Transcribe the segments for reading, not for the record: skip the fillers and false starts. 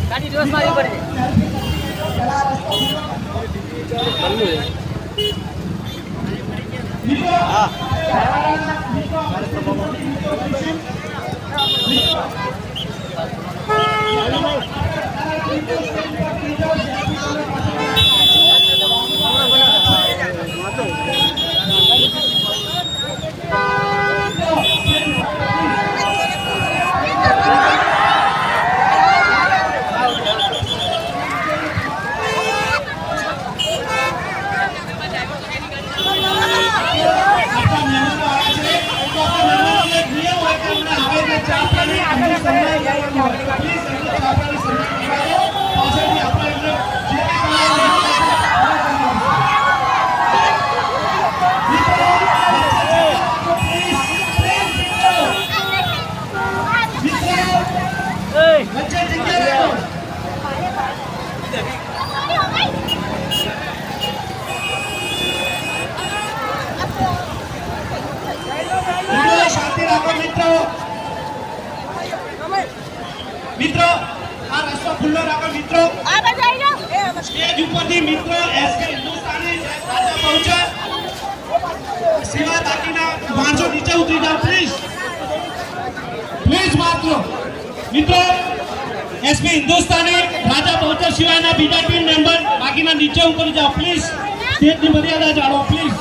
ગાડી દિવસ મારી પડે મિત્રો આ રસ્તો ખુલ્લો રાખો મિત્રો સ્ટેજ ઉપરથી મિત્રો એસકે હિન્દુસ્તાની રાજા પહોંચે સિવાય બાકીના વાંચો નીચે ઉતરી જાઓ પ્લીઝ માત્ર મિત્રો એસકે હિન્દુસ્તાની રાજા પહોંચે સિવાયના બીજા ટીમ મેમ્બર બાકીના નીચે ઉતરી જાઓ પ્લીઝ સ્ટેજની મર્યાદા જાળવો પ્લીઝ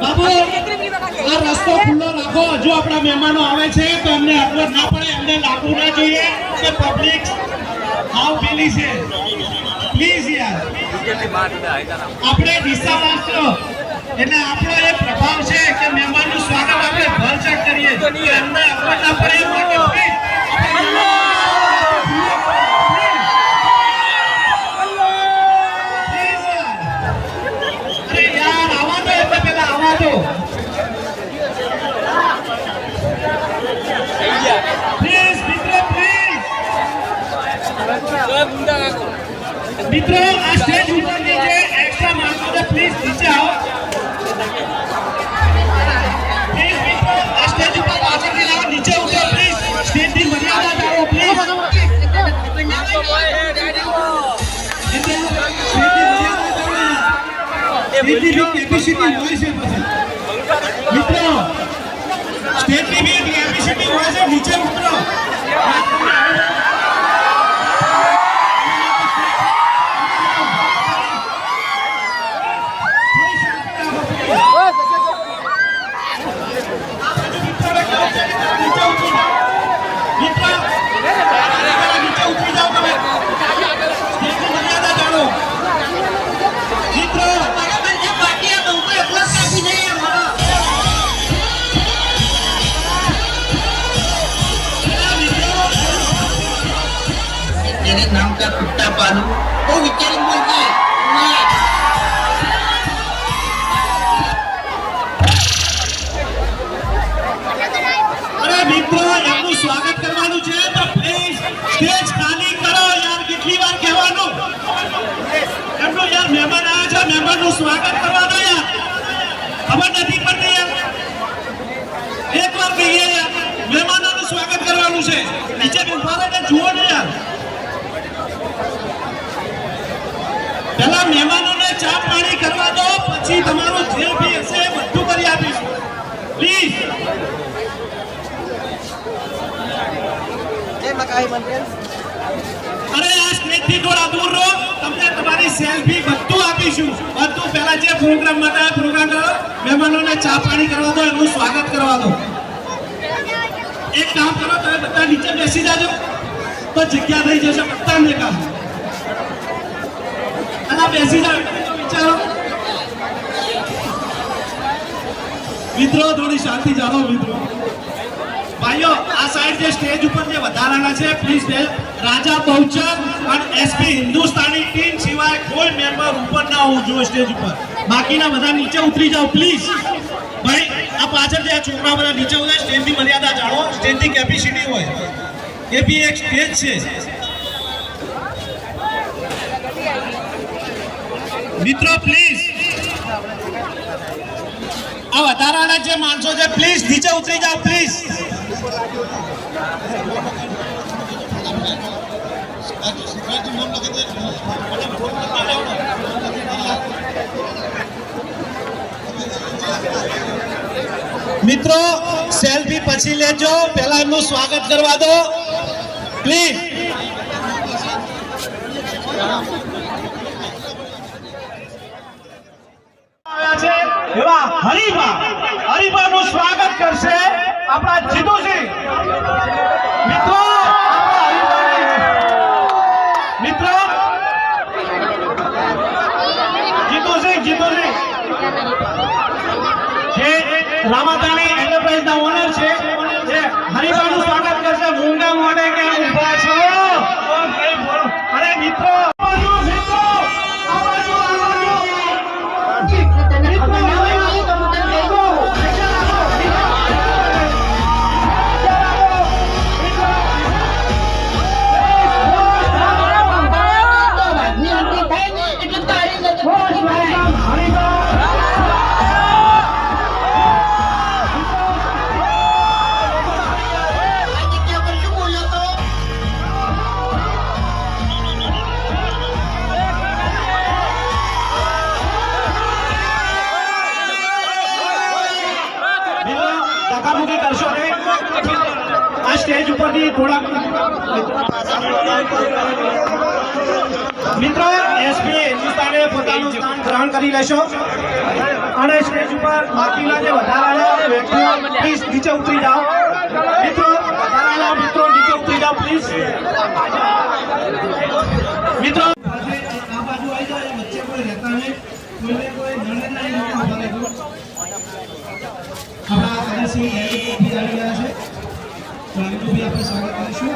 બાબુ આ રસ્તો ખુલ્લો રાખો જો આપણા મહેમાનો આવે છે તો એમને અગવડ ના પડે એમને લાગવું ના જોઈએ કે પબ્લિક હાવ પેલી છે પ્લીઝ યાર આપણે દિશા માત્ર એટલે આપણો એ પ્રભાવ છે કે મહેમાનનું સ્વાગત આપણે ભરચક કરીએ તો એમને અગવડ ના પડે એ માટે મિત્રો આ સ્ટેજ ઉપરની જે એક્સ્ટ્રા માણસો છે પ્લીઝ નીચે આવો પ્લીઝ મિત્રો આ સ્ટેજ ઉપર પાછળથી આવો નીચે ઉતરો પ્લીઝ સ્ટેજની મર્યાદા જાળવો પ્લીઝ કેપેસિટી હોય છે મિત્રો સ્ટેજની બી કેપેસિટી હોય છે નીચે ઉતરો नाम का कुत्ता पालू वो विचार बोलते अरे मित्रों एमનું સ્વાગત કરવાનું છે તો પ્લીઝ સ્ટેજ ખાલી કરો યાર કેટલી વાર કહેવાનું એમનો યાર મહેમાન આવ્યા છે મહેમાનનું સ્વાગત કરવાનું યાર ખબર નથી પડતી યાર એકવાર કહીએ યાર મહેમાનોનું સ્વાગત કરવાનું છે નીચે ઉભા રહીને જુઓ ને યાર પહેલા મહેમાનોને ચા પાણી કરવા દો પછી તમારું જે બી હશે બધું કરી આપીશું પ્લીઝ જય મકાઈ મંદિર અરે આ સ્ટેજ થી થોડા દૂર રહો તમને તમારી સેલ્ફી બધું આપીશું બધું પહેલા જે પ્રોગ્રામ માટે પ્રોગ્રામ કરો મહેમાનોને ચા પાણી કરવા દો એનું સ્વાગત કરવા દો એક કામ કરો તમે બધા નીચે બેસી જાજો તો જગ્યા થઈ જશે બધાને કામ અલા બેસી જાવ વિચારો મિત્રો થોડી શાંતિ જાળવો મિત્રો ભાઈઓ આ સાઈડ જે સ્ટેજ ઉપર જે વધારાના છે પ્લીઝ રાજા બહુચર અને એસપી હિન્દુસ્તાની ટીમ સિવાય કોઈ મેમ્બર ઉપર ના હોવું જોઈએ સ્ટેજ ઉપર. બાકીના બધા નીચે ઉતરી જાઓ પ્લીઝ. ભાઈ આ પાછળ જે આ છોકરા બધા નીચે ઉતરે સ્ટેજની મર્યાદા જાણો. સ્ટેજની કેપેસિટી હોય એ બી એક સ્ટેજ છે. મિત્રો પ્લીઝ આ વધારાના જે માણસો છે પ્લીઝ નીચે ઉતરી જાઓ પ્લીઝ. મિત્રો સેલ્ફી પછી લેજો, પહેલા એમનું સ્વાગત કરવા દો પ્લીઝ. હરીફાનું સ્વાગત કરશે આપણા જીતુસિંહ. મિત્રો જીતુસિંહ જે રામાતાણી એન્ટરપ્રાઇઝના ઓનર છે જે હરીફાનું સ્વાગત કરશે. મૂંગા મોઢે કે ઊભા છો? અરે મિત્રો કરશો ને આ સ્ટેજ ઉપરથી થોડા મિત્રો એસપી હિન્દુસ્તાને પોતાનું સ્થાન ગ્રહણ કરી લેશો અને સ્ટેજ ઉપર બાકીના જે વધારાના વ્યક્તિઓ પ્લીઝ નીચે ઉતરી જાઓ. મિત્રો વધારાના મિત્રો નીચે ઉતરી જાઓ પ્લીઝ. મિત્રો આ બાજુ આવી જાય વચ્ચે કોઈ રહેતા નહીં, કોઈને કોઈ નડે નહીં. આપણા કદાચી આવી ગયા છે તો એમનું બી આપણે સ્વાગત કરીશું.